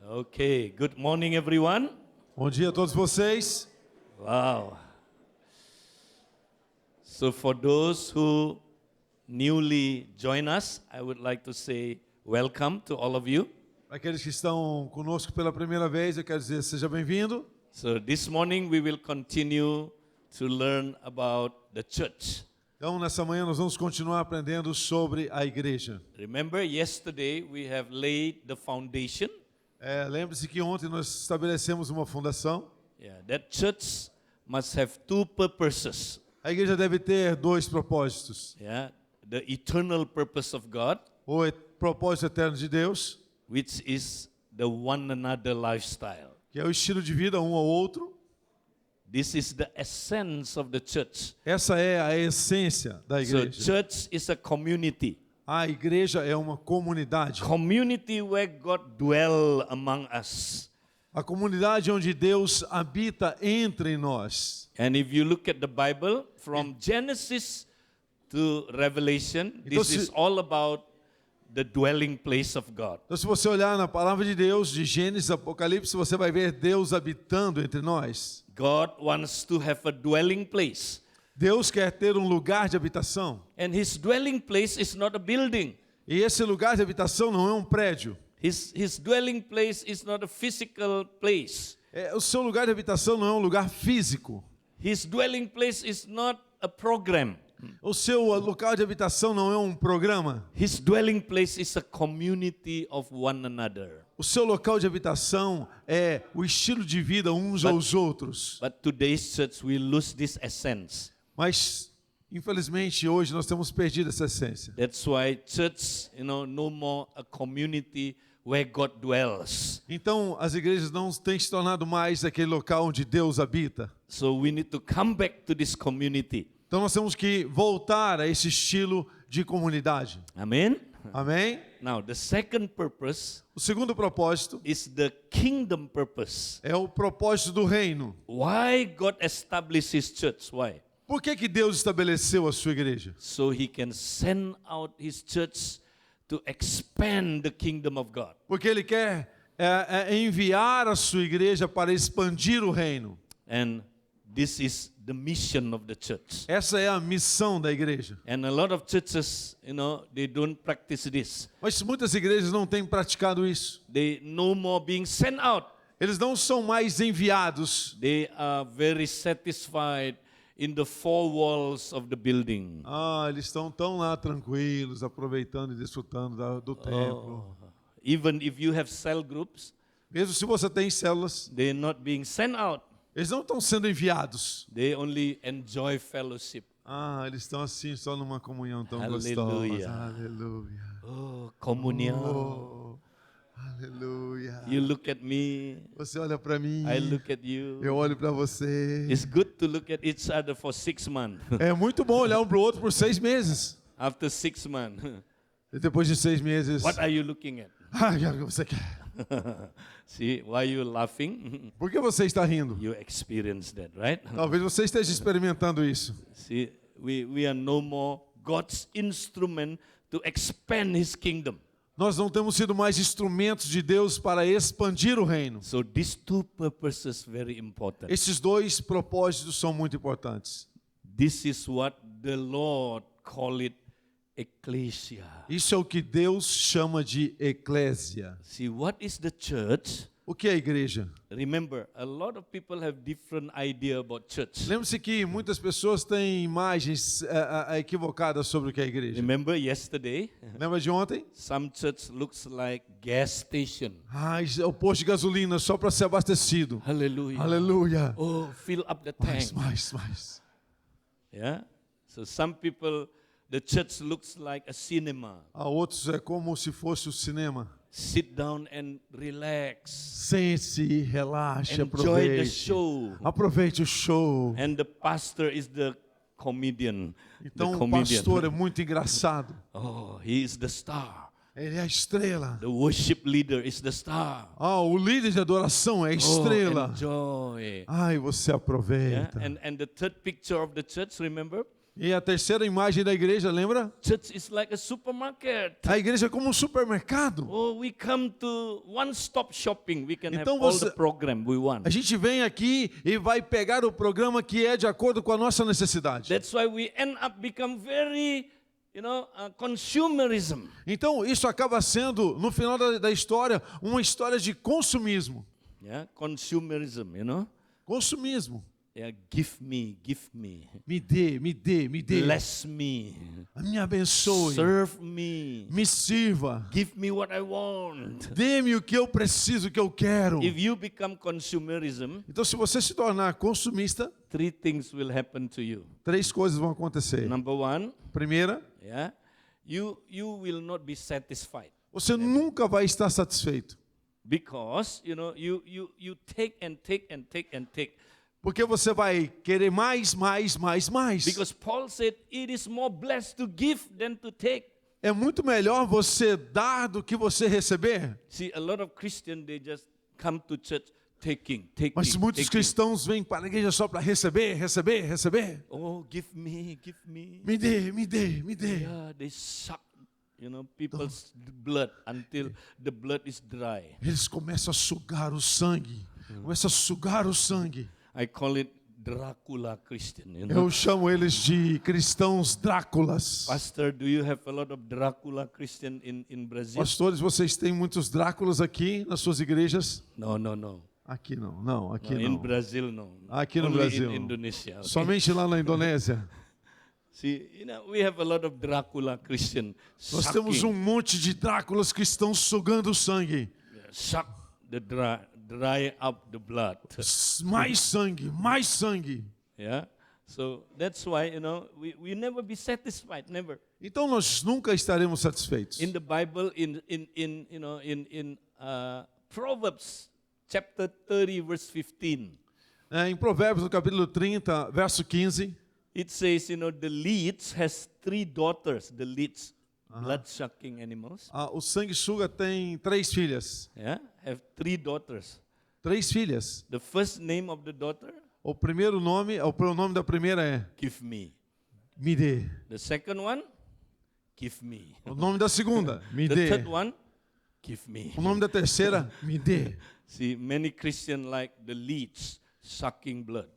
Okay, good morning everyone. Bom dia a todos vocês. Wow. So for those who newly join us, I would like to say welcome to all of you. Para aqueles que estão conosco pela primeira vez, eu quero dizer seja bem-vindo. So this morning we will continue to learn about the church. Então, nessa manhã nós vamos continuar aprendendo sobre a igreja. Remember yesterday we have laid the foundation. Lembre-se que ontem nós estabelecemos uma fundação. Yeah, that church must have two purposes. A igreja deve ter dois propósitos. Yeah, the eternal purpose of God, O propósito eterno de Deus, which is the one another lifestyle. que é o estilo de vida um ao outro. This is the essence of the church. Essa é a essência da So igreja. church is a community. A igreja é uma comunidade. Community where God dwell among us. A comunidade onde Deus habita entre nós. And if you look at the Bible from Genesis to Revelation, this is all about the dwelling place of God. Então, se você olhar na palavra de Deus, de Gênesis a Apocalipse, você vai ver Deus habitando entre nós. God wants to have a dwelling place. Deus quer ter um lugar de habitação. And his dwelling place is not a building. E esse lugar de habitação não é um prédio. His dwelling place is not a physical place. O seu lugar de habitação não é um lugar físico. His dwelling place is not a program. O seu local de habitação não é um programa. His dwelling place is a community of one another. O seu local de habitação é o estilo de vida uns aos outros. But today's church will lose this essence. Mas, infelizmente, hoje nós temos perdido essa essência. That's why church, no more a community where God dwells. Então, as igrejas não têm se tornado mais aquele local onde Deus habita. So we need to come back to this community. Então, nós temos que voltar a esse estilo de comunidade. Amen? Amém? Now, the second purpose O segundo propósito is the kingdom purpose. é o propósito do reino. Why God established his church? Why? Por que Deus estabeleceu a sua igreja? So he can send out his church to expand the kingdom of God. Porque Ele quer enviar a sua igreja para expandir o reino. And this is the mission of the church. Essa é a missão da igreja. And a lot of churches, they don't practice this. Mas muitas igrejas não têm praticado isso. They no more being sent out. Eles não são mais enviados. They are very satisfied in the four walls of the building. Eles estão tão lá tranquilos, aproveitando e desfrutando do templo. Even if you have cell groups, Mesmo se você tem células, they're not being sent out. eles não estão sendo enviados. They only enjoy fellowship. Eles estão assim, só numa comunhão tão Aleluia. gostosa. Aleluia. Oh, comunhão. Oh, aleluia. You look at me, Você olha para mim, I look at you. eu olho para você. It's good to look at each other for 6 months. É muito bom olhar um para o outro por 6 meses. After 6 months, E depois de 6 meses, what are you looking at? já que você quer. See, why you laughing? Por que você está rindo? You experience that, right? Talvez você esteja experimentando isso. See, we are no more God's instrument to expand his kingdom. Nós não temos sido mais instrumentos de Deus para expandir o reino. So these two purposes very important. Esses dois propósitos são muito importantes. This is what the Lord call it ecclesia. Isso é o que Deus chama de eclésia. See, what is the church? O que é a igreja? Remember, a lot of people have different idea about church. Lembre-se que muitas pessoas têm imagens equivocadas sobre o que é a igreja. Remember yesterday? Lembra de ontem? Some church looks like gas station. É o posto de gasolina só para ser abastecido. Hallelujah. Aleluia. Oh, fill up the tank. Mais. Yeah. So some people, the church looks like a cinema. A outros é como se fosse o cinema. Sit down and relax. Sente-se, relaxe, Enjoy the aproveite. show. Aproveite o show. And the pastor is the comedian. Então the o comedian. pastor é muito engraçado. Oh, he is the star. Ele é a estrela. The worship leader is the star. O líder de adoração é a estrela. Oh, enjoy. Você aproveita. Yeah? And the third picture of the church, remember? E a terceira imagem da igreja, lembra? Church is like a supermarket. A igreja é como um supermercado. Oh, we come to one-stop shopping. We can have Então all você- the program we want. A gente vem aqui e vai pegar o programa que é de acordo com a nossa necessidade. That's why we end up become very, consumerism. Então isso acaba sendo, no final da história, uma história de consumismo. Yeah, consumerism, Consumismo. Yeah, give me. Me dê, me dê, me dê. Bless me. Me abençoe. Serve me. Me sirva. Give me what I want. Dê-me o que eu preciso, o que eu quero. If you become consumerism, Então, se você se tornar consumista, 3 things will happen to you. 3 coisas vão acontecer. Number 1, Primeira, yeah, you will not be satisfied você nunca vai estar satisfeito. because you take and take and take and take. Porque você vai querer mais. Because Paul said it is more blessed to give than to take. É muito melhor você dar do que você receber. See, a lot of Christians, they just come to church taking. Mas muitos taking. cristãos vêm para a igreja só para receber. Oh, give me. Me dê, me dê, me dê. Yeah, they suck, people's blood until the blood is dry. Eles começam a sugar o sangue. Começam a sugar o sangue. I call it Dracula Christian. Eu chamo eles de cristãos Dráculas. Pastor, do you have a lot of Dracula Christian in Brazil? Pastores, vocês têm muitos Dráculas aqui nas suas igrejas? No. Aqui não, aqui No, in não. Brazil, no. Aqui no Only Brasil. in Indonesia. Okay? Somente lá na Indonésia. See, we have a lot of Dracula Christian. Nós temos um monte de Dráculas que estão sugando o sangue. Suck the dry up the blood. Mais sangue. Yeah. So that's why we never be satisfied. Never. Então nós nunca estaremos satisfeitos. In the Bible, in Proverbs chapter 30 verse 15, Em Provérbios, no capítulo 30, verso 15, it says, the leech has 3 daughters. The leech, blood-sucking animals. o sanguessuga tem 3 filhas. Yeah, have 3 daughters. 3 filhas. The first name of the daughter, O pronome da primeira é give me. me dê. The second one, give me. O nome da segunda, me The dê. third one, give me. O nome da terceira, me dê. See, many Christians like the leech sucking blood.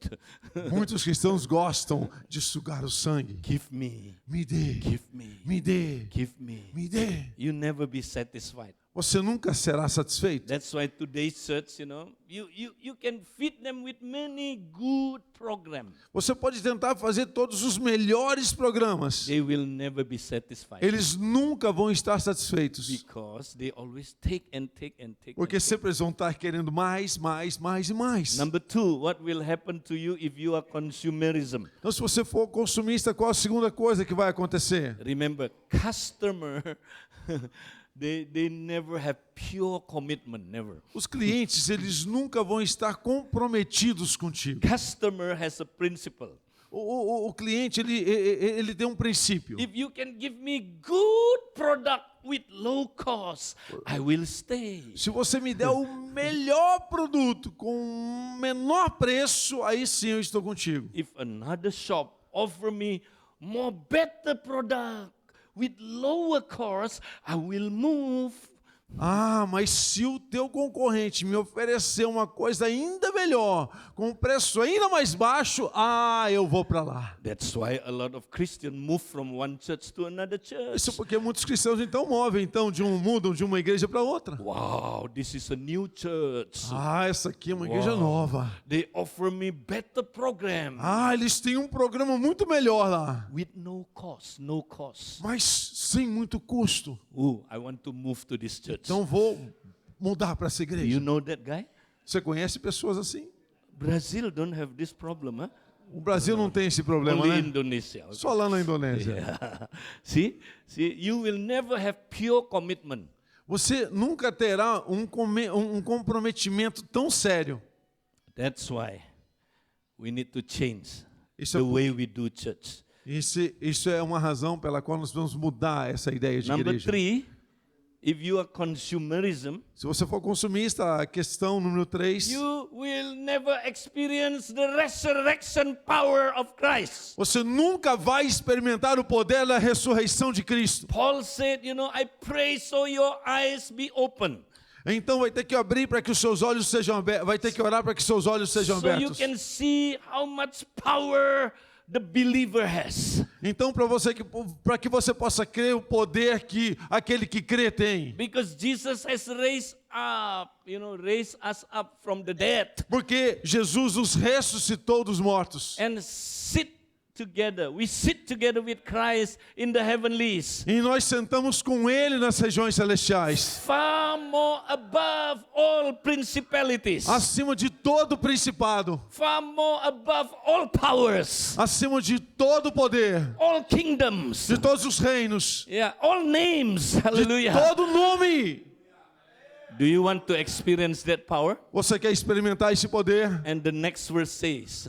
Muitos cristãos gostam de sugar o sangue. Give me. Me dê, Give me. me dê, Give me. me dê. You never be satisfied. Você nunca será satisfeito. That's why today's church, you can feed them with many good programs. Você pode tentar fazer todos os melhores programas. They will never be satisfied. Eles nunca vão estar satisfeitos. Because they always take and take and take. Porque and take. sempre eles vão estar querendo mais e mais. Number 2, what will happen to you if you are consumerism? Então, se você for consumista, qual a segunda coisa que vai acontecer? Remember, customer, they never have pure commitment, never. Os clientes, eles nunca vão estar comprometidos contigo. Customer has a principle. O cliente, ele tem um princípio. If you can give me good product with low cost, I will stay. Se você me der o melhor produto com menor preço, aí sim eu estou contigo. If another shop offer me more better product with lower cost, I will move. Mas se o teu concorrente me oferecer uma coisa ainda melhor, com um preço ainda mais baixo, eu vou para lá. That's why a lot of Christians move from one church to another church. Isso porque muitos cristãos mudam de uma igreja para outra. Wow, this is a new church. Essa aqui é uma igreja nova. They offer me better program. Eles têm um programa muito melhor lá. With no cost, no cost. Mas sem muito custo. I want to move to this church. Então vou mudar para essa Do igreja. you know that guy? Você conhece pessoas assim? Brazil don't have this problem, huh? O Brasil não tem esse problema, Only né? Indonesia. Okay. Só lá na Indonésia. Yeah. See, you will never have pure commitment. Você nunca terá um comprometimento tão sério. That's why we need to change Isso the é, way we do church. isso é uma razão pela qual nós vamos mudar essa ideia de Number igreja. 3, if you are consumerism, Se você for consumista, a questão número 3, you will never experience the resurrection power of Christ. você nunca vai experimentar o poder da ressurreição de Cristo. Paul said, I pray so your eyes be open. Então vai ter que abrir para que os seus olhos sejam abertos, vai ter que orar para que seus olhos sejam So you abertos. can see how much power the believer has. Então para que você possa crer o poder que aquele que crê tem. Because Jesus has raised us up from the dead Porque Jesus os ressuscitou dos mortos. and we sit together with Christ in the heavenlies. E nós sentamos com ele nas regiões celestiais, Far more above all principalities. acima de todo principado, Far more above all powers. acima de todo poder, All kingdoms. de todos os reinos, Yeah, all names. de Hallelujah. todo nome. Do you want to experience that power? Você quer experimentar esse poder? And the next verse says,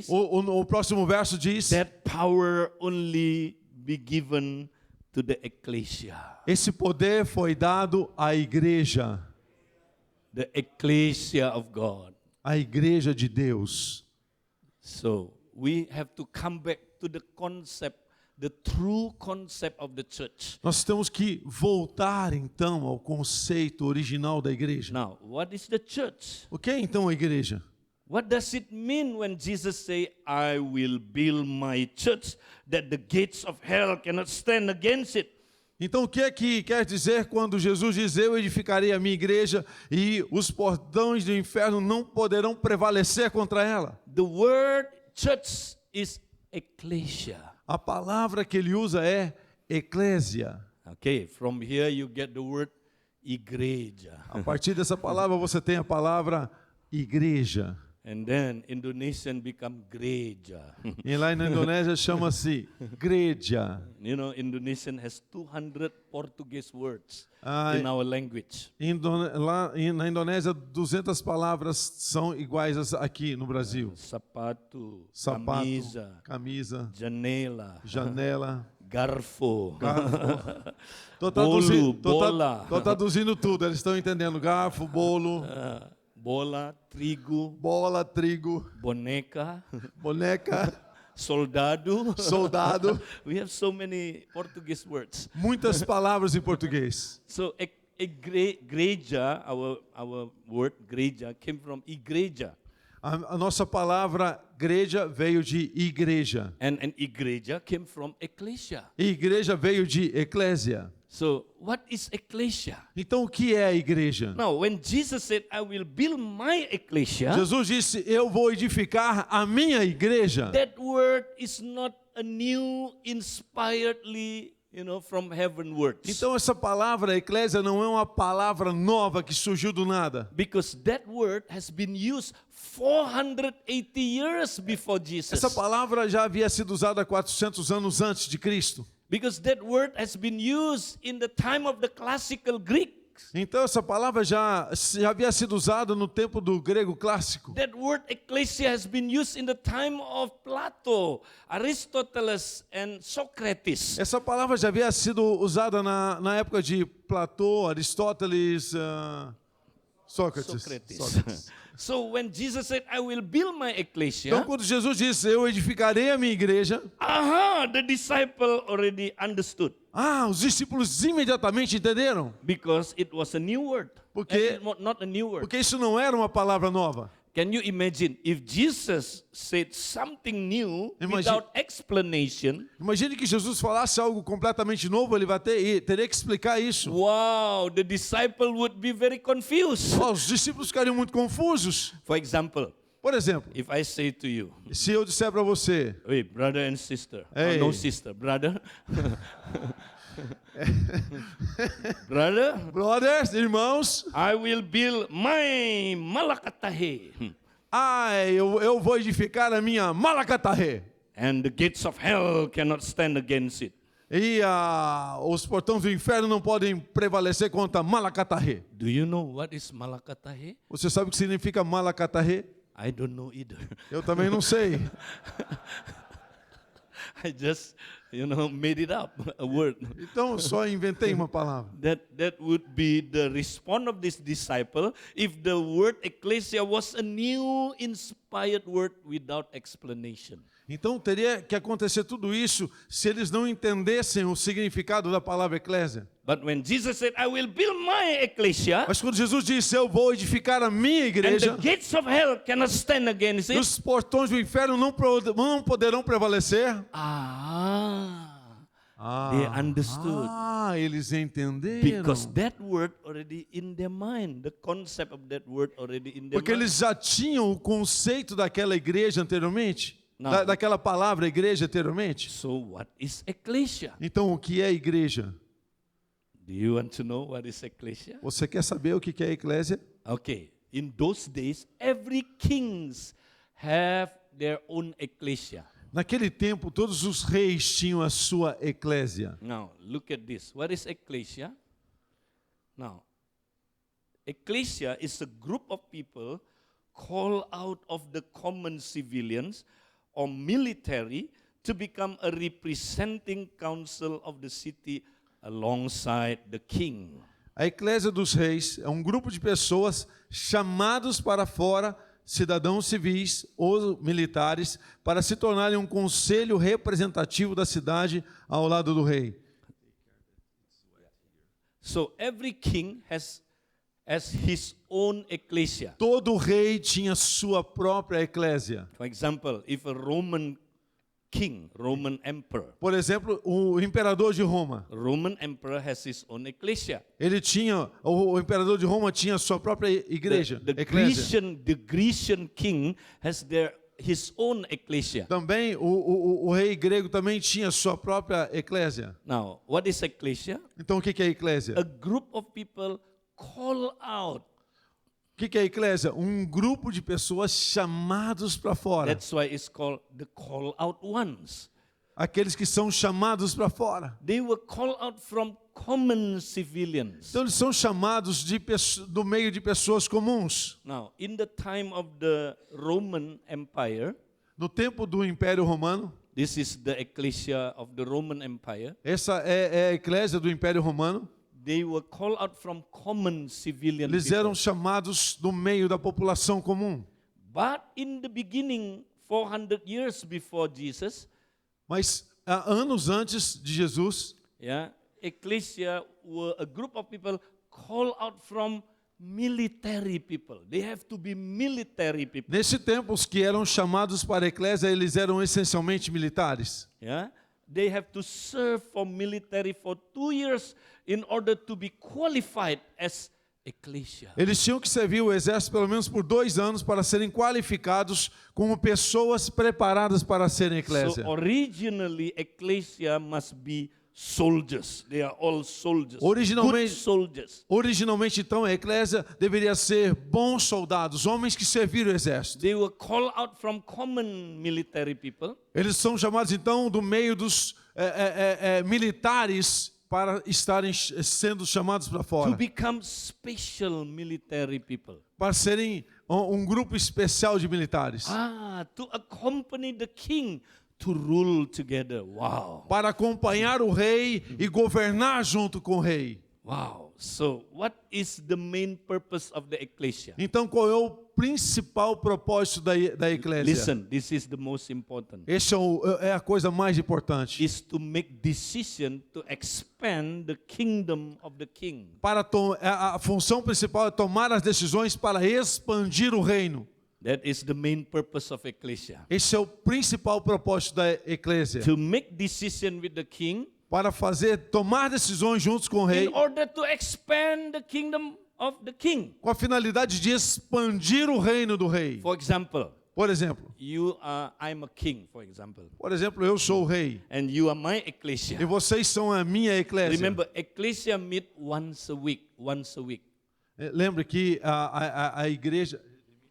O próximo verso diz: that power only be given to the ecclesia. esse poder foi dado à igreja, The ecclesia of God. a igreja de Deus. So we have to come back to the concept, the true concept of the church. Nós temos que voltar então ao conceito original da igreja. Now, what is the church? O que é então a igreja? What does it mean when Jesus say, I will build my church that the gates of hell cannot stand against it? Então o que é que quer dizer quando Jesus diz: eu edificarei a minha igreja e os portões do inferno não poderão prevalecer contra ela? The word church is ecclesia. A palavra que ele usa é eclésia. Okay, from here you get the word igreja. A partir dessa palavra você tem a palavra igreja. And then Indonesian become gereja. E lá na Indonésia chama-se igreja. Indonesian has 200 Portuguese words Ah, in our language. Lá na Indonésia 200 palavras são iguais aqui no Brasil. Sapato, Sapato, camisa, camisa, janela, janela, garfo, garfo. bola. Tô traduzindo tudo, eles estão entendendo. Garfo, bolo, bola, trigo, bola, trigo, boneca, boneca, soldado. soldado. We have so many Portuguese words. Muitas palavras em português. So igreja, our word igreja came from igreja. A nossa palavra igreja veio de igreja. And igreja came from ecclesia. E igreja veio de eclésia. So what is ecclesia? Então o que é a igreja? Now, when Jesus said, I will build my ecclesia, Jesus disse: eu vou edificar a minha igreja. that word is not a new inspiredly, from heavenwards. Então essa palavra eclésia não é uma palavra nova que surgiu do nada. Because that word has been used 480 years before Jesus. Essa palavra já havia sido usada 400 anos antes de Cristo. Because that word has been used in the time of the classical Greeks. Então essa palavra já havia sido usada no tempo do grego clássico. That word ecclesia has been used in the time of Plato, Aristoteles and Socrates. Essa palavra já havia sido usada na época de Platão, Aristóteles, Sócrates. So when Jesus said, I will build my ecclesia, Então quando Jesus disse: eu edificarei a minha igreja, the disciple already understood. os discípulos imediatamente entenderam. Because it was a new word. Porque- Not a new word. Porque isso não era uma palavra nova. Can you imagine if Jesus said something new without explanation? Imagine que Jesus falasse algo completamente novo, ele teria que explicar isso. Wow, the disciple would be very confused. Os discípulos ficariam muito confusos. For example, Por exemplo, if I say to you, se eu disser para você: hey, brother and sister, Hey. no sister, brother. Brother, brothers, irmãos, I will build my Malakatahe, eu vou edificar a minha Malacatahê. and the gates of hell cannot stand against it. E os portões do inferno não podem prevalecer contra Malacatahê. Do you know what is Malakatahe? Você sabe o que significa Malacatahê? I don't know either. Eu também não sei. I just made it up, a word. Então eu só inventei uma palavra. That would be the response of this disciple if the word ecclesia was a new inspired word without explanation. Então teria que acontecer tudo isso se eles não entendessem o significado da palavra eclésia. But when Jesus said, I will build my ecclesia, Mas quando Jesus disse, eu vou edificar a minha and igreja, the gates of hell cannot stand against it. os portões do inferno não poderão prevalecer. They understood. Eles entenderam. Because that word already in their mind, the concept of that word already in their Porque mind. eles já tinham o conceito daquela igreja anteriormente, Não. daquela palavra igreja anteriormente. So what is ecclesia? Então o que é igreja? Do you want to know what is ecclesia? Você quer saber o que é eclésia? Okay. In those days, every kings have their own ecclesia. Naquele tempo, todos os reis tinham a sua eclésia. Now, look at this. What is ecclesia? Now, ecclesia is a group of people called out of the common civilians or military to become a representing council of the city alongside the king. A eclésia dos reis é um grupo de pessoas chamados para fora, cidadãos civis ou militares, para se tornarem um conselho representativo da cidade ao lado do rei. So every king has his own ecclesia. Todo rei tinha sua própria eclésia. For example, if a Roman king, Roman emperor, Por exemplo, o imperador de Roma, Roman emperor has his own ecclesia. ele tinha, o imperador de Roma tinha sua própria igreja, The eclésia. Grecian king has his own ecclesia. Também o rei grego também tinha sua própria eclésia. Now, what is ecclesia? Então o que é eclésia? A group of people call out. O que é eclésia? Um grupo de pessoas chamados para fora. That's why it's called the call out ones. Aqueles que são chamados para fora. They were called out from common civilians. Então eles são chamados do meio de pessoas comuns. Now, in the time of the Roman Empire, No tempo do Império Romano, this is the ecclesia of the Roman Empire. essa é a eclésia do Império Romano. They were called out from common civilian Eles people. eram chamados do meio da população comum. But in the beginning, 400 years before Jesus, Mas anos antes de Jesus, ecclesia were a group of people called out from military people. They have to be military people. nesse tempo, os que eram chamados para a eclésia, eles eram essencialmente militares. They have to serve for military for 2 years in order to be qualified as ecclesia. Eles tinham que servir o exército pelo menos por 2 anos para serem qualificados como pessoas preparadas para serem eclésia. So originally, ecclesia must be soldiers. They are all soldiers. Originalmente- Good soldiers. Originalmente, então, a eclésia deveria ser bons soldados, homens que serviram o exército. They were called out from common military people. Eles são chamados, então, do meio dos militares para estarem sendo chamados para To fora. become special military people. Para serem um grupo especial de militares. To accompany the king to rule together. Wow. Para acompanhar o rei e governar junto com o rei. Wow. So, what is the main purpose of the ecclesia? Então, qual é o principal propósito da eclésia? Listen, this is the most important. Esse é a coisa mais importante. Is to make decision to expand the kingdom of the king. A função principal é tomar as decisões para expandir o reino. That is the main purpose of ecclesia. Esse é o principal propósito da eclésia. To make decision with the king Para tomar decisões juntos com o rei, in order to expand the kingdom of the king. com a finalidade de expandir o reino do rei. For example, Por exemplo, I'm a king, for example, eu sou o rei and you are my e ecclesia. vocês são a minha eclésia. Remember, ecclesia meet once a week. Lembre que a igreja,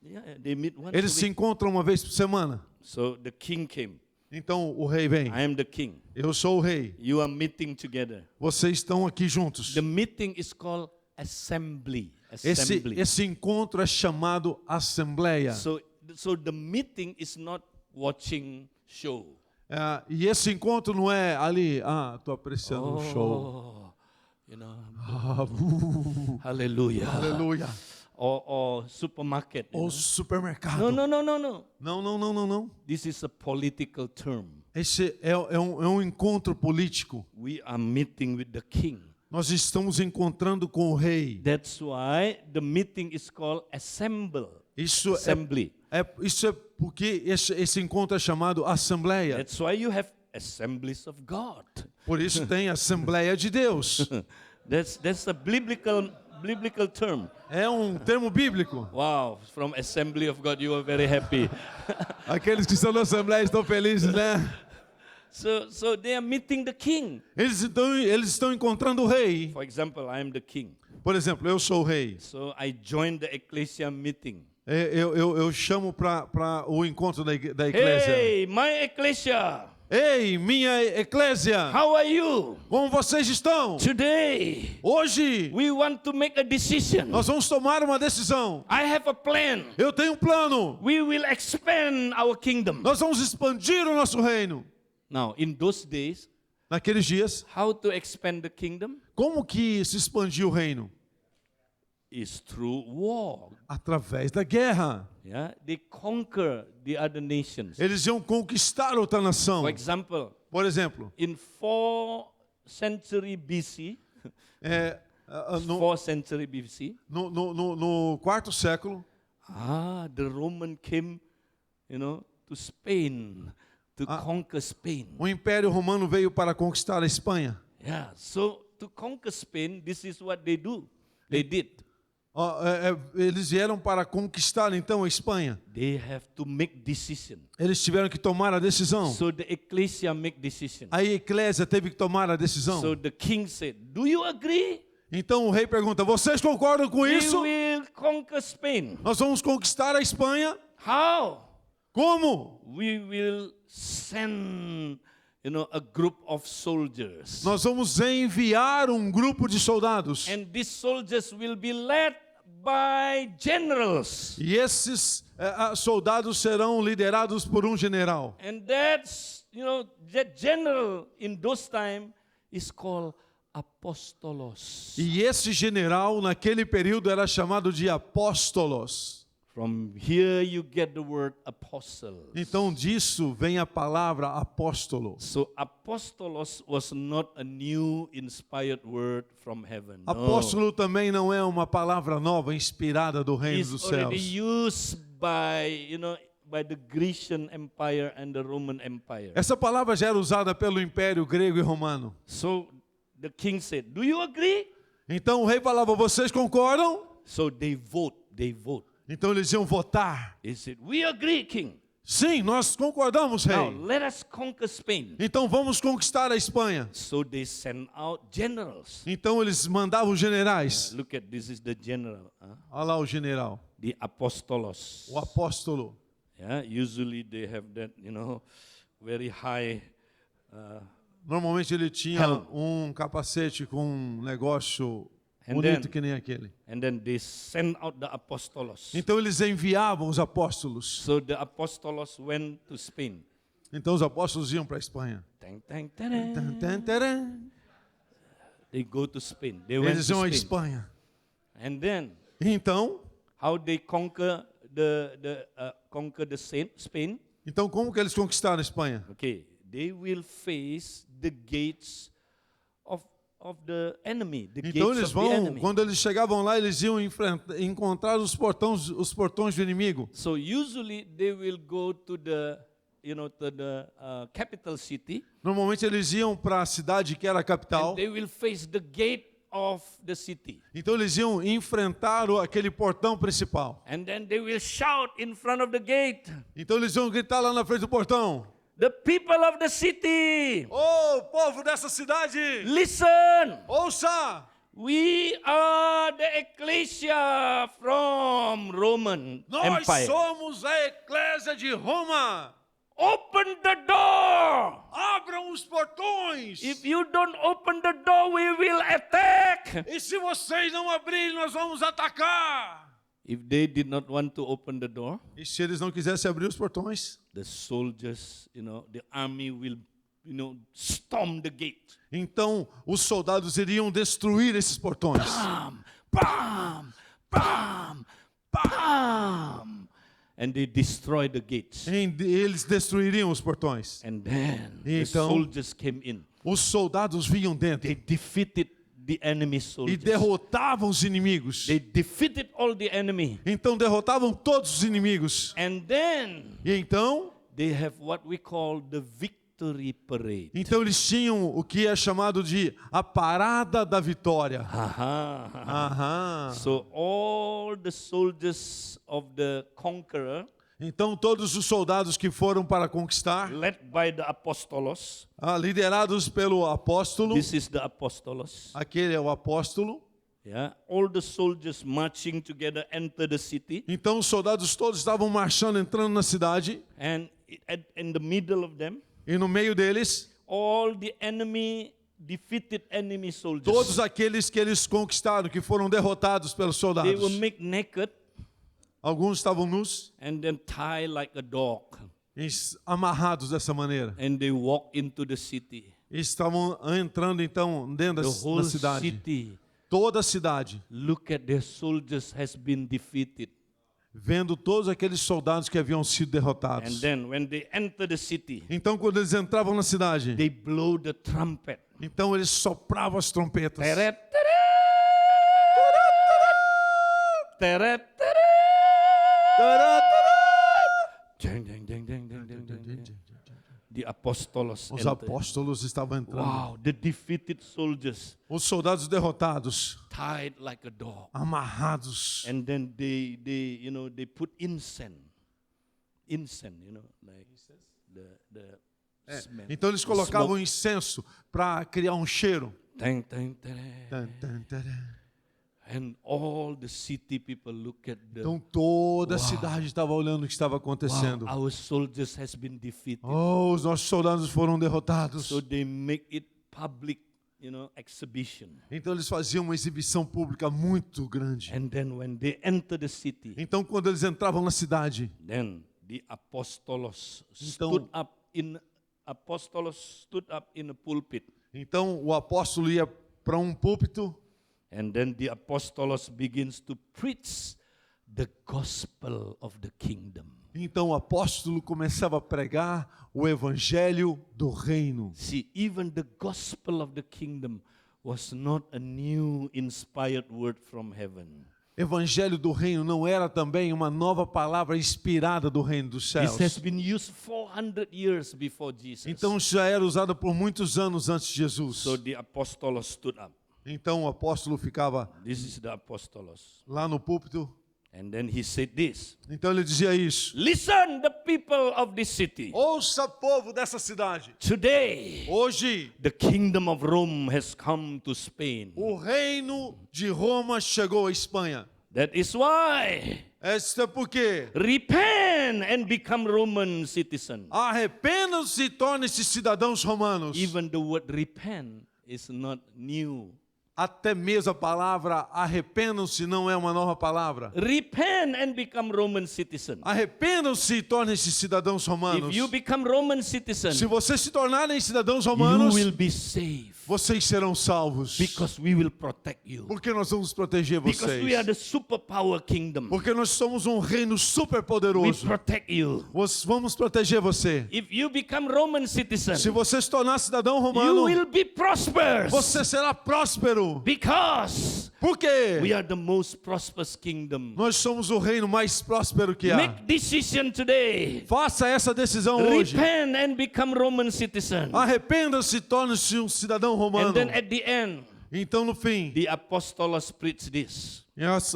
Yeah, they meet once eles a se week. encontram uma vez por semana. So the king came. Então o rei vem. I am the king. Eu sou o rei. You are meeting together. Vocês estão aqui juntos. The meeting is called assembly. Esse encontro é chamado assembleia. So the meeting is not watching show. E esse encontro não é ali, estou apreciando o show. You know, Ah, hallelujah. aleluia. Or supermarket. you Ou know. supermercado. No. Não. This is a political term. Esse é um encontro político. We are meeting with the king. Nós estamos encontrando com o rei. That's why the meeting is called Isso assembly. Isso é porque esse encontro é chamado Assembleia. That's why you have assemblies of God. Por isso tem Assembleia de Deus. That's a biblical term. É um termo bíblico. Wow, from assembly of God you are very happy. Aqueles que estão na Assembleia estão felizes, né? So they are meeting the king. Eles estão encontrando o rei. For example, I am the king. Por exemplo, eu sou o rei. So I joined the ecclesia meeting. Eu chamo para o encontro da igreja. Hey, my ecclesia. Ei, minha eclésia, How are you? como vocês estão? Today, Hoje, we want to make a decision. nós vamos tomar uma decisão. I have a plan. Eu tenho um plano. We will expand our kingdom. Nós vamos expandir o nosso reino. Now, in those days, Naqueles dias, how to expand the kingdom como que se expandiu o reino? is through war. Através da guerra. Yeah, they conquer the other nations. Eles iam conquistar outra nação. For example, Por exemplo, in 4th century BC, no 4th century BC, quarto século, the Roman came, to Spain to conquer Spain. o Império Romano veio para conquistar a Espanha. Yeah, so to conquer Spain, this is what they do. They did. Eles vieram para conquistar então a Espanha. They have to make decision. Eles tiveram que tomar a decisão. So the ecclesia make decision. A eclésia teve que tomar a decisão. So the king said, "Do you agree? Então o rei pergunta: vocês concordam com isso? We will conquer Spain. Nós vamos conquistar a Espanha? How? Como? We will send, a group of soldiers. Nós vamos enviar um grupo de soldados. And these soldiers will be led by generals. E esses soldados serão liderados por um general. And that's, that general in those time is called apostolos. E esse general naquele período era chamado de apóstolos. From here you get the word apostle. Então disso vem a palavra apóstolo. So apostolos was not a new inspired word from heaven. No. Apóstolo também não é uma palavra nova inspirada do reino It's dos already céus. used by the Grecian Empire and the Roman Empire. Essa palavra já era usada pelo Império Grego e Romano. So the king said, "Do you agree?" Então o rei falava: vocês concordam? So they vote. Então eles iam votar. They said, "We agree, king." Sim, nós concordamos, Now rei. let us conquer Spain. Então vamos conquistar a Espanha. So they sent out generals. Então eles mandavam generais. Look at this is the general, Olha lá o general, the apostolos. o apóstolo. Yeah, usually they have that, very high. Normalmente ele tinha Helm. um capacete com um negócio And bonito then- que nem aquele. And then they send out the apostolos. Então eles enviavam os apóstolos. So the apostolos went to Spain. Então os apóstolos iam para a Espanha. Tang, tang, tadam. Tan, tan, taran. They go to Spain. They went Eles to iam à Spain. Espanha. And then Então, how they conquer the Spain? então como que eles conquistaram a Espanha? Okay, they will face the gates of the enemy. The Então gates eles of the vão, enemy. quando eles chegavam lá, eles iam encontrar os portões do inimigo. So usually they will go to the capital city. Normalmente eles iam para a cidade que era a capital. And they will face the gate of the city. Então eles iam enfrentar aquele portão principal. And then they will shout in front of the gate. Então eles iam gritar lá na frente do portão: The people of the city, "Ô, povo dessa cidade, listen. ouça! We are the ecclesia from Roman Nós Empire. somos a eclésia de Roma. Open the door. Abram os portões. If you don't open the door, we will attack." E se vocês não abrirem, nós vamos atacar." If they did not want to open the door, E se eles não quisessem abrir os portões, the soldiers, the army will, storm the gate. Então os soldados iriam destruir esses portões. Bam, bam, bam, bam. And they destroy the gates. Eles destruiriam os portões. And then the Então, soldiers came in. Os soldados vinham dentro They defeated the enemy e soldiers. derrotavam os inimigos. They defeated all the enemy. Então derrotavam todos os inimigos. And then E então they have what we call the victory parade. Então eles tinham o que é chamado de a parada da vitória. Aha. Aham. So all the soldiers of the conqueror, Então todos os soldados que foram para conquistar, led by the apostolos, liderados pelo apóstolo, this is the apostolos, aquele é o apóstolo. yeah, all the soldiers marching together enter the city, Então os soldados todos estavam marchando, entrando na cidade, and in the middle of them, e no meio deles, all the defeated enemy soldiers. todos aqueles que eles conquistaram, que foram derrotados pelos They soldados. were made naked Alguns estavam nus, and then tied like a dog, amarrados dessa maneira. and they walk into the city. E estavam entrando então dentro The da whole cidade. city, Toda a cidade, look at their soldiers has been defeated. vendo todos aqueles soldados que haviam sido And derrotados. then when they enter the city, Então quando eles entravam na cidade, they blow the trumpet. então eles sopravam as trompetas. Teret, teret, teret. Ding, ding, ding, ding, ding, ding, ding, ding. The apostolos Os entered. apóstolos estavam entrando. Wow, the defeated soldiers Os soldados derrotados, tied like a dog. amarrados. And then they put incense, like the smell. Então eles the colocavam smoke. incenso para criar um cheiro. Tang, tang, tang. Tan, tan, taran. And all the city people look at the Então toda a Uau. cidade estava olhando o que estava acontecendo. wow, our soldiers has been defeated. Oh, os nossos soldados foram derrotados. So they make it public, exhibition. Então eles faziam uma exibição pública muito grande. And then when they enter the city, Então quando eles entravam na cidade, then the apostolos Então- stood up in a pulpit. então o apóstolo ia para um púlpito And then the apostolos begins to preach the gospel of the kingdom. Então o apóstolo começava a pregar o evangelho do reino. See, even the gospel of the kingdom was not a new inspired word from heaven. Evangelho do reino não era também uma nova palavra inspirada do reino dos This has céus. been used 400 years before Jesus. Então já era usada por muitos anos antes de Jesus. So the apostolos stood up. Então o apóstolo ficava This is the apostolos. lá no púlpito. And then he said this. Então ele dizia isso: Listen, the people of this city. ouça, povo dessa cidade. Today, Hoje the kingdom of Rome has come to Spain. o reino de Roma chegou à Espanha. That is why Isso é porque repent and become Roman citizens. arrependam-se e tornem-se cidadãos romanos. Even the word repent is not new. Até mesmo a palavra arrependam-se não é uma nova palavra. Repent and become Roman citizens. Arrependam-se e tornem-se cidadãos romanos. If you become Roman citizens, Se vocês se tornarem cidadãos you romanos, will be saved vocês serão salvos. because we will protect you. Porque nós vamos proteger Because we are vocês. the superpower kingdom. Porque nós somos um reino super We poderoso. protect you. Vamos proteger você. If you become Roman citizen, Se você se tornar cidadão you romano, will be prosperous você será próspero. because Por quê? we are the most prosperous kingdom. Nós somos o reino mais próspero que há. Make decision today. Faça essa decisão hoje. Repent and become Roman citizen. Arrependa-se e torne-se um cidadão romano. And then at the end, Então, no fim, the apostolos preach this.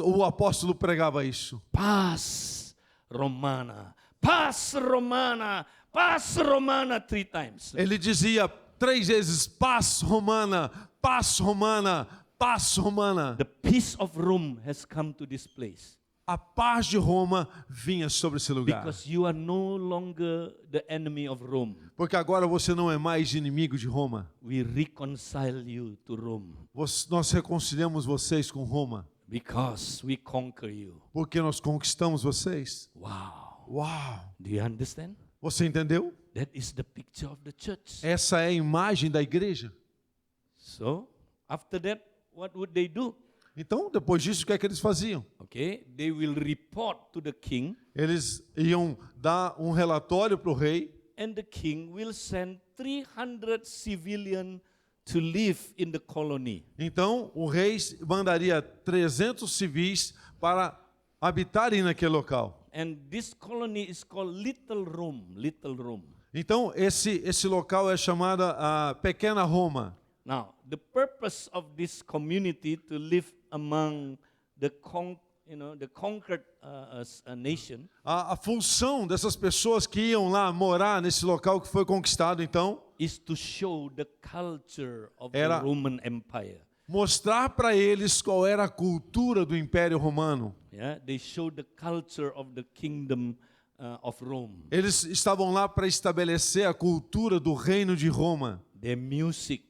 o apóstolo pregava isso. Paz Romana. Paz Romana. Paz Romana 3 times. Ele dizia 3 vezes: paz romana, paz romana, paz romana. The peace of Rome has come to this place. A paz de Roma vinha sobre esse lugar. Because you are no longer the enemy of Rome. Porque agora você não é mais inimigo de Roma. We reconcile you to Rome. Nós reconciliamos vocês com Roma. Because we conquer you. Porque nós conquistamos vocês. Wow. Uau! Do you understand? Você entendeu? That is the picture of the church. Essa é a imagem da igreja. So, after that, what would they do? Então, depois disso, o que é que eles faziam? Okay, they will report to the king, Eles iam dar um relatório para o rei, and the king will send 300 civilians to live in the colony. então o rei mandaria 300 civis para habitarem naquele local. And this colony is called Little Rome, Little Rome. Então, esse local é chamado a Pequena Roma. Now, the purpose of this community to live among the conquered nation A função dessas pessoas que iam lá morar nesse local que foi conquistado, então, is to show the culture of Era- the Roman Empire. mostrar para eles qual era a cultura do Império Romano. Yeah, they show the culture of the kingdom of Rome. Eles estavam lá para estabelecer a cultura do reino de Roma. Their music.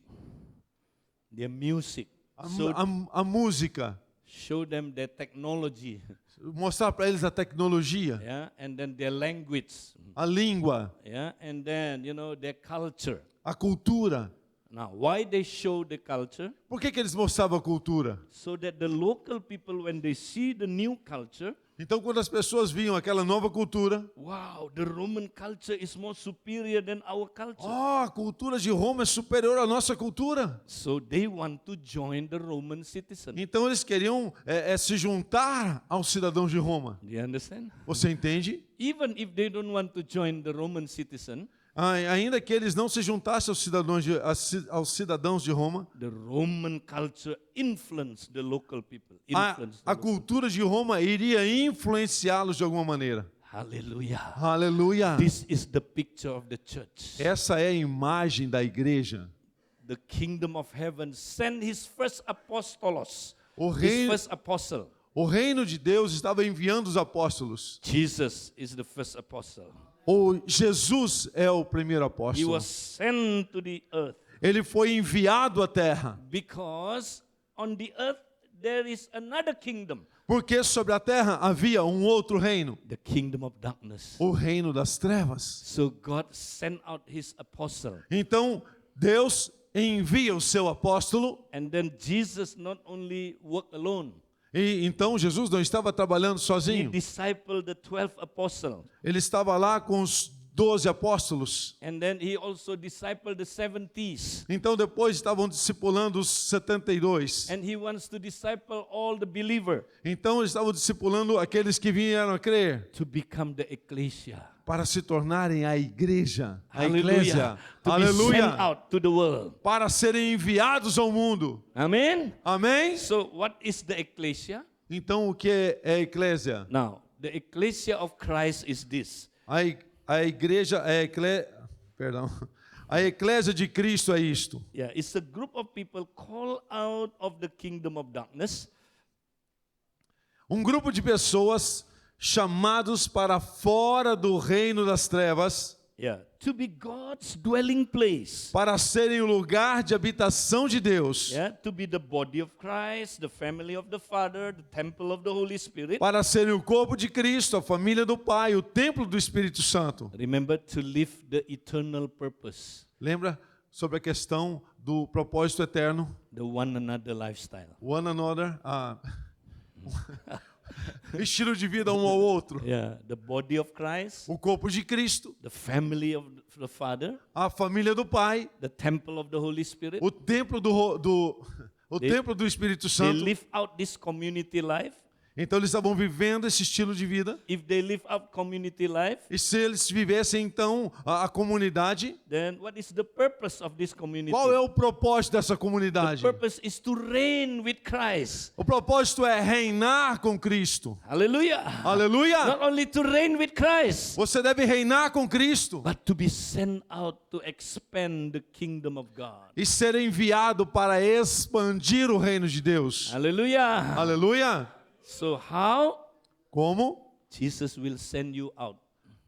So A música, show them their technology, mostrar para eles a tecnologia, yeah, and then their language, a língua, yeah, and then their culture. a cultura. Now, why they show the culture? Por que eles mostravam a cultura? So that the local people, when they see the new culture, Então, quando as pessoas viam aquela nova cultura, wow, the Roman culture is more superior than our culture. a cultura de Roma é superior à nossa cultura. So they want to join the Roman citizen. Então, eles queriam se juntar aos cidadãos de Roma. Do you understand? Você entende? Even if they don't want to join the Roman citizen, Ainda que eles não se juntassem aos cidadãos de Roma, the Roman culture influenced the local people. a cultura de Roma iria influenciá-los de alguma maneira. Hallelujah. Aleluia! This is the picture of the church. Essa é a imagem da igreja. The kingdom of heaven sent his first apostolos. O His reino, first apostle. o reino de Deus estava enviando os apóstolos. Jesus is the first apostle. Jesus é o primeiro He apóstolo. was sent to the earth Ele foi enviado à terra, because on the earth there is another kingdom, porque sobre a terra havia um outro reino, the kingdom of darkness. o reino das trevas. So God sent out his apostle. Então, Deus envia o seu apóstolo, And then Jesus not only worked alone, e então Jesus não estava trabalhando he sozinho. discipled the 12 apostles. Ele estava lá com os 12 apóstolos. And then he also discipled the 70s. Então depois estavam discipulando os 72. And he wants to disciple all the believer Então eles estavam discipulando aqueles que vieram a crer to become the ecclesia. para se tornarem a igreja, a Hallelujah. igreja. To be sent Aleluia! out to the world. Para serem enviados ao mundo. Amen. Amém? So what is the ecclesia? Então o que é a eclésia? Now, the ecclesia of Christ is this. A igreja, perdão. A eclésia de Cristo é isto. Yeah, it's a group of people called out of the kingdom of darkness Um grupo de pessoas chamados para fora do reino das trevas, to be God's dwelling place. para serem o lugar de habitação de Deus, To be the body of Christ, the family of the Father, the temple of the Holy Spirit. para serem o corpo de Cristo, a família do Pai, o templo do Espírito Santo. Remember to live the eternal purpose, Lembra sobre a questão do propósito eterno? the one another lifestyle. One another, estilo de vida um ao outro. The body of Christ, O corpo de Cristo, the family of the Father, a família do Pai, the temple of the Holy Spirit. o templo templo do Espírito They Santo. live out this community life. Então eles estavam vivendo esse estilo de vida. If they live out community life, E se eles vivessem então a comunidade, then what is the purpose of this community? qual é o propósito dessa The comunidade? purpose is to reign with Christ. O propósito é reinar com Cristo. Hallelujah. Aleluia! Not only to reign with Christ, Você deve reinar com Cristo but to be sent out to expand the kingdom of God. e ser enviado para expandir o reino de Deus. Hallelujah. Aleluia! So how Como? Jesus will send you out?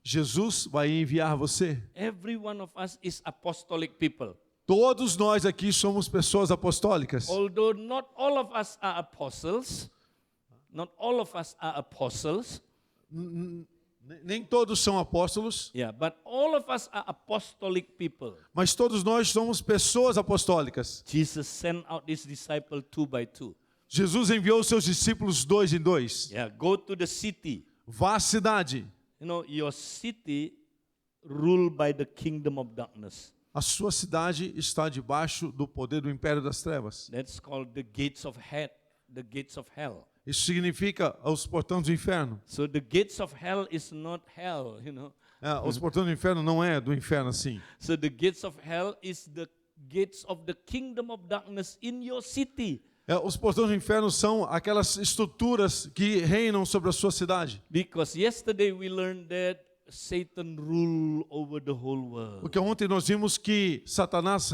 Jesus vai enviar você. Every one of us is apostolic people. Todos nós aqui somos pessoas apostólicas. Although not all of us are apostles, not all of us are apostles, Nem todos são apóstolos, Yeah, but all of us are apostolic people. mas todos nós somos pessoas apostólicas. Jesus sent out his disciples 2 by 2. Jesus enviou seus discípulos 2 em 2. Yeah, go to the city. Vá à cidade. You know, your city ruled by the kingdom of darkness. A sua cidade está debaixo do poder do império das trevas. That's called the gates of hell. The gates of hell. Isso significa os portões do inferno. So the gates of hell is not hell, you know. Os portões do inferno não é do inferno assim. So the gates of hell is the gates of the kingdom of darkness in your city. Os portões do inferno são aquelas estruturas que reinam sobre a sua cidade. Because yesterday we learned that Satan rule over the whole world. Porque ontem nós vimos que Satanás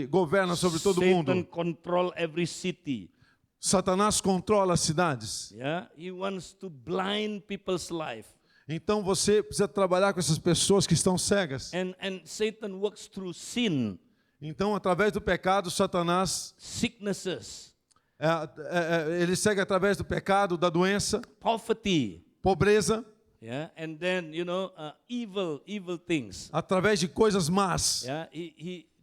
governa sobre todo Satan mundo. control every city. Satanás controla as cidades. Yeah, he wants to blind people's life. Então você precisa trabalhar com essas pessoas que estão cegas. And Satan works through sin, Então, através do pecado, Satanás, sicknesses, ele segue através do pecado, da doença, poverty, pobreza, yeah, and then evil things. através de coisas más. Yeah,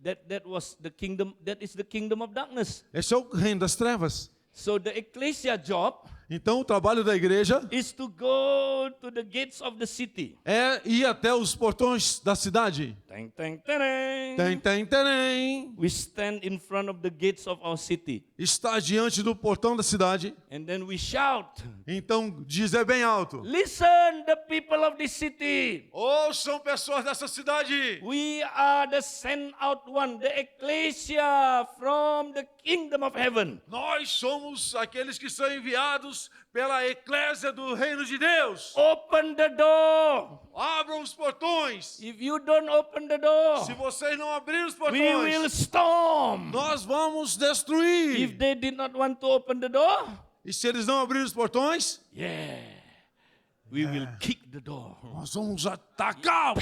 that is the kingdom of darkness. Esse é o reino das trevas. So the ecclesia job Então, o trabalho da igreja is to go to the gates of the city. é ir até os portões da cidade. Tang, tang, tang. Tem. We stand in front of the gates of our city, Está diante do portão da cidade. and then we shout, Então, dizer bem alto: listen, the people of this city. ouçam pessoas dessa cidade. We are the sent out one, the ecclesia from the kingdom of heaven. Nós somos aqueles que são enviados pela eclésia do reino de Deus. Open the door. Abram os portões. If you don't open the door, Se vocês não abrirem os we will portões, storm. nós vamos If destruir. they did not want to open the door, E se eles não abrirem os portões, yeah, we will kick the door. nós vamos atacar.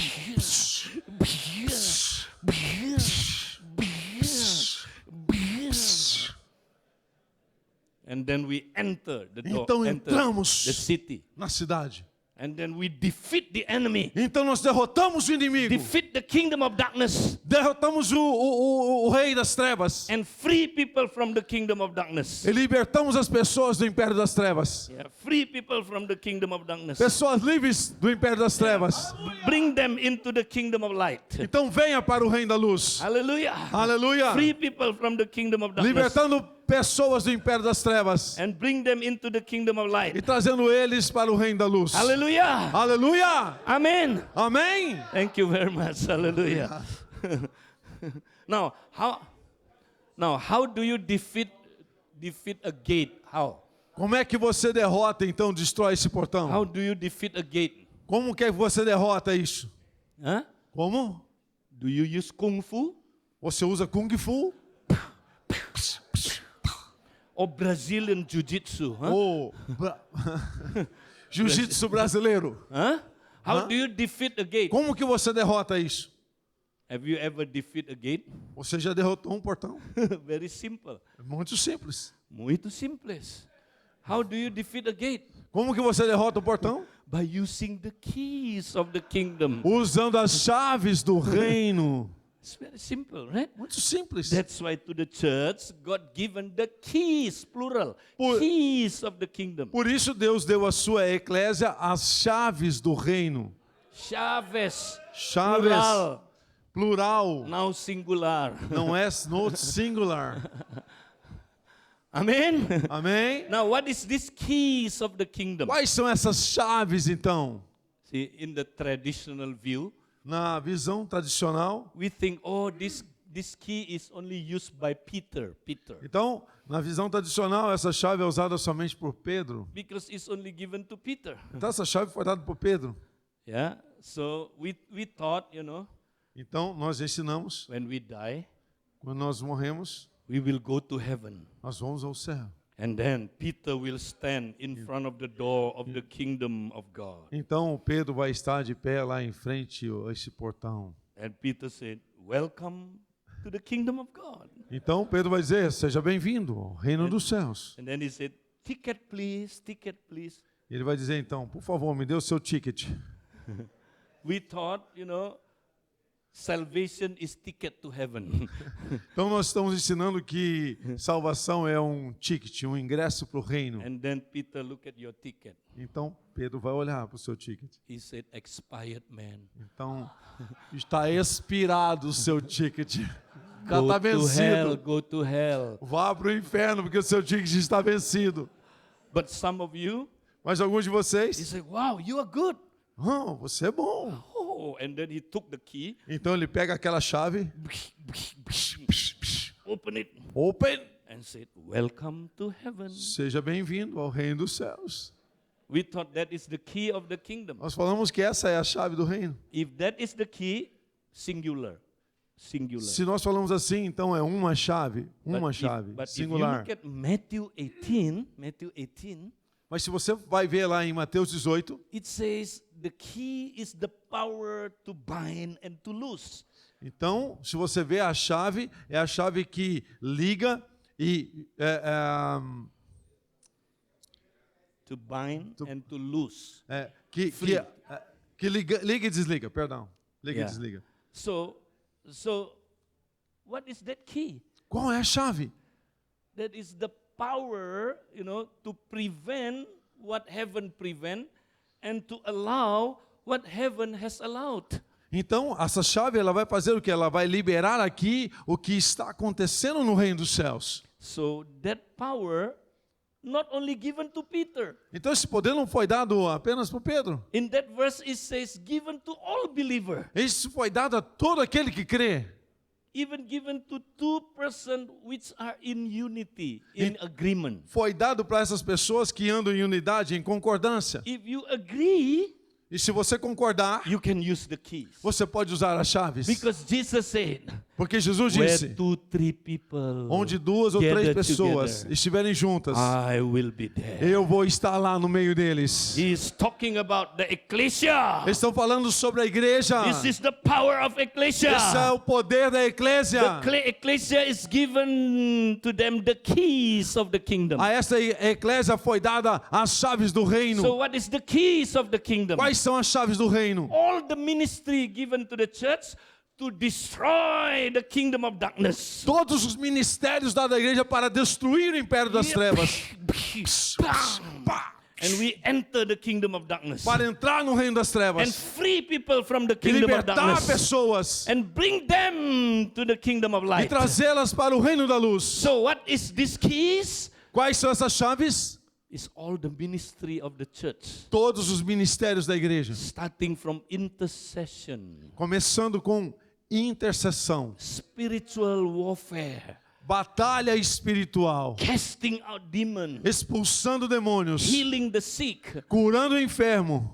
And then we enter the door, Então enter entramos the city. na cidade. And then we defeat the enemy. Então nós derrotamos o inimigo. Defeat the kingdom of darkness. Derrotamos o rei das trevas. And free people from the kingdom of darkness. E libertamos as pessoas do império das trevas. Yeah, free people from the kingdom of darkness. Pessoas livres do império das trevas. Bring them into the kingdom of light. Então venha para o reino da luz. Hallelujah. Aleluia. Free people from the kingdom of darkness. Libertando pessoas do império das trevas. And bring them into the kingdom of light. E trazendo eles para o reino da luz. Hallelujah. Aleluia. Amen. Amém. Thank you very much. Hallelujah. Now, how do you defeat a gate? How? Como é que você derrota, então, destrói esse portão? How do you defeat a gate? Como que você derrota isso? Huh? Como? Do you use kung fu Você usa Kung Fu or Brazilian jiu-jitsu? Huh? ou Jiu-Jitsu brasileiro? Huh? How Huh? do you defeat a gate? Como que você derrota isso? Have you ever defeat a gate? Você já derrotou um portão? Very simple. É muito simples. Muito simples. How do you defeat a gate? Como que você derrota o portão? By using the keys of the kingdom. Usando as chaves do reino. It's very simple, right? Muito simples. That's why to the church, God given the keys, plural, Por- keys of the kingdom. Por isso Deus deu à sua eclésia as chaves do reino. Chaves, Chaves, plural, plural, now singular. não é no singular. Amen. Amém? Now, what is these keys of the kingdom? Quais são essas chaves, então? See, in the traditional view, Na visão tradicional, we think, oh, this key is only used by Peter. então, na visão tradicional, essa chave é usada somente por Pedro. Because it's only given to Peter. Então, essa chave foi dada por Pedro. Yeah. So we thought, Então, nós ensinamos, when we die, quando nós morremos, we will go to heaven. nós vamos ao céu. And then Peter will stand in front of the door of the kingdom of God. Então, Pedro vai estar de pé lá em frente a esse portão. And Peter said, welcome to the kingdom of God. Então, Pedro vai dizer, seja bem-vindo ao reino dos céus. And then he said, ticket please, ticket please. E ele vai dizer então, por favor, me dê o seu ticket. We thought, salvation is ticket to heaven. Então nós estamos ensinando que salvação é um ticket, um ingresso para o reino. And then Peter looked at your ticket. Então Pedro vai olhar para o seu ticket. He said, expired man. Então está expirado o seu ticket. Já Go está to hell, vencido. go to hell. Vá para o inferno porque o seu ticket está vencido. But some of you, Mas alguns de he vocês, said, wow, you are good. você é bom. Oh, and then he took the key, Então ele pega aquela chave, open it, open, and said, welcome to heaven. seja bem-vindo ao reino dos céus. We thought that is the key of the kingdom. Nós falamos que essa é a chave do reino. If that is the key, singular. Singular. Se nós falamos assim, então é uma chave, But if you singular. look at Matthew 18, Mas se você vai ver lá em Mateus 18, it says the key is the power to bind and to loose. então, se você vê a chave, é a chave que liga e To bind and to loose. que liga e desliga, perdão. Liga Yeah. e desliga. So what is that key? Qual é a chave? That is the power, to prevent what heaven prevent and to allow what heaven has allowed. Então, essa chave ela vai fazer o que? Ela vai liberar aqui o que está acontecendo no reino dos céus. So that power not only given to Peter. Então, esse poder não foi dado apenas para Pedro. In that verse it says given to all believer. Isso foi dado a todo aquele que crê. Even given to two persons which are in unity, in agreement. Foi dado para essas pessoas que andam em unidade, em concordância. If you agree, E se você concordar, you can use the keys. você pode usar as chaves. Because Jesus said, Porque Jesus where disse, 2, 3 people onde 2 ou 3 gather pessoas together, estiverem juntas, I will be there. eu vou estar lá no meio deles. He is talking about the ecclesia. Eles estão falando sobre a igreja. This is the power of ecclesia. Esse é o poder da eclésia. The ecclesia is given to them the keys of the kingdom. A essa eclésia foi dada as chaves do reino. So what is the keys of the kingdom? Quais são as chaves do reino? All the ministry given to the church to destroy the kingdom of darkness. Todos os ministérios dados à igreja para destruir o império das trevas. And we enter the kingdom of darkness. Para entrar no reino das And trevas. free people from the E kingdom of libertar darkness. pessoas. And bring them to the kingdom of E light. trazê-las para o reino da luz. So what is these keys? Quais são essas chaves? It's all the ministry of the church. Todos os ministérios da igreja. Starting from intercession, Começando com intercessão. spiritual warfare, Batalha espiritual. casting out demons, Expulsando demônios. healing the sick, Curando o enfermo.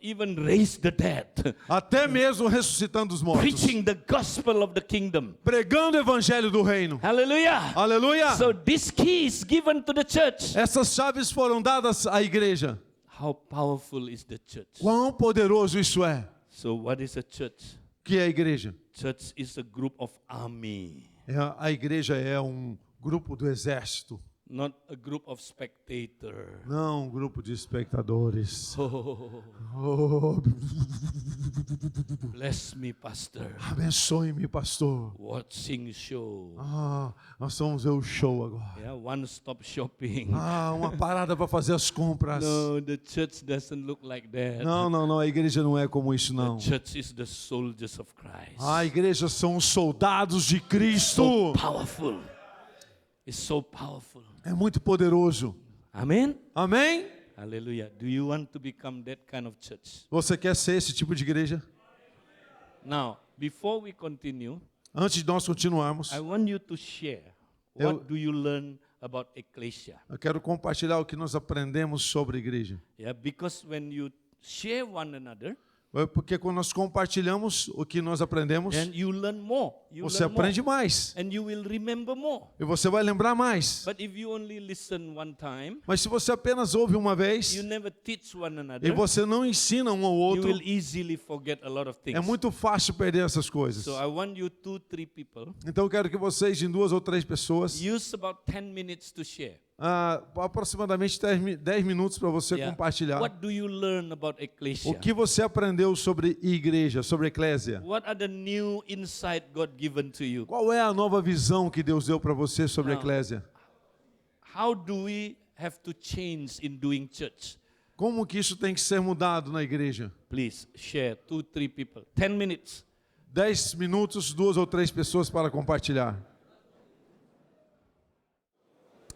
even raise the dead, Até mesmo ressuscitando os mortos. preaching the gospel of the kingdom. Pregando o evangelho do reino. Hallelujah. Aleluia! So this key is given to the church. Essas chaves foram dadas à igreja. How powerful is the church? Quão poderoso isso é? So what is a church? Que é a igreja? Church is a group of army, A igreja é um grupo do exército. not a group of spectators. Não um grupo de espectadores. Oh, Oh, bless me, pastor. abençoe-me, pastor. Watching show. Nós vamos ver o show agora. Yeah, one-stop shopping. Uma parada para fazer as compras. No, the church doesn't look like that. Não, a igreja não é como isso, não. The church is the soldiers of Christ. A igreja são os soldados de So Cristo. powerful. It's so powerful. É muito poderoso. Amen. Amém? Hallelujah. Do you want to become that kind of church? Você quer ser esse tipo de igreja? Now, before we continue, Antes de nós continuarmos, I want you to share. What do you learn about ecclesia? eu quero compartilhar o que nós aprendemos sobre a igreja. Yeah, because when you share one another, Porque quando nós compartilhamos o que nós aprendemos, then you learn more. You você learn more. aprende mais. And you will remember more. E você vai lembrar mais. But if you only listen one time, Mas se você apenas ouve uma vez you never teach one e another, você não ensina um ao you outro, will easily forget a lot of things. é muito fácil perder essas coisas. So I want you 2, 3 people Então eu quero que vocês, em 2 ou 3 pessoas, use about 10 minutes to share. aproximadamente 10 minutos para você Yeah. compartilhar. What do you learn about O ecclesia? que você aprendeu sobre igreja, sobre eclésia? What are the new insight God given to you? Qual é a nova visão que Deus deu para você sobre a Não. eclésia? How do we have to change in doing church? Como que isso tem que ser mudado na igreja? Please share 2, 3 people. 10 minutes. 10 minutos, 2 ou 3 pessoas para compartilhar.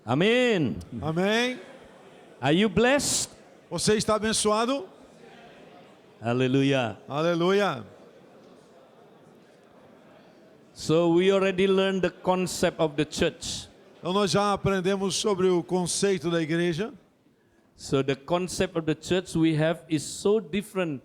Amen. Amém? Are you blessed? Você está abençoado? Hallelujah. Aleluia. So we already learned the concept of the church. Então nós já aprendemos sobre o conceito da igreja. So the concept of the church we have is so different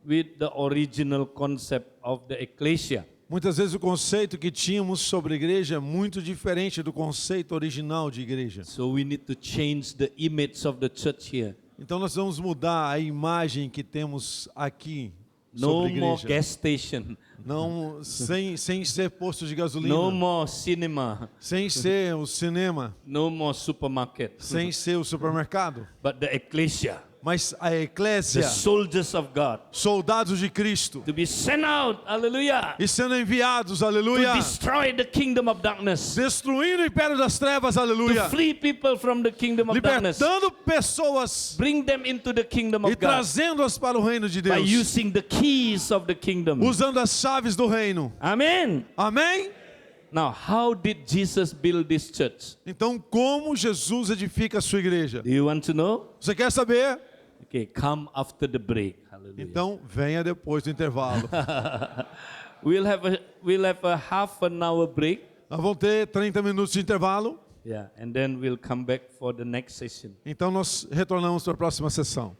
with the original concept of the ecclesia. Muitas vezes o conceito que tínhamos sobre a igreja é muito diferente do conceito original de igreja. So we need to change the image of the church here. Então nós vamos mudar a imagem que temos aqui No sobre a more igreja. gas station. Não, sem ser posto de gasolina, No more cinema. sem ser o cinema, No more supermarket. sem ser o supermercado, But the ecclesia, mas a the eclésia, soldiers of God, soldados de Cristo, to be sent out, hallelujah, e sendo enviados, to aleluia, destroy the kingdom of darkness, destruindo o império das trevas, to aleluia, free people from the kingdom of darkness, libertando pessoas bring them into the kingdom e of God trazendo-as para o reino de by Deus, using the keys of the kingdom. usando as chaves do reino. Amen. Amém? Now, how did Jesus build this church? Então, como Jesus edifica a sua igreja? Do you want to know? Você quer saber? Okay, come after the break. Hallelujah. Então, venha depois do intervalo. We'll have a half an hour break. Nós vamos ter 30 minutos de intervalo. Yeah, and then we'll come back for the next session. Então, nós retornamos para a próxima sessão.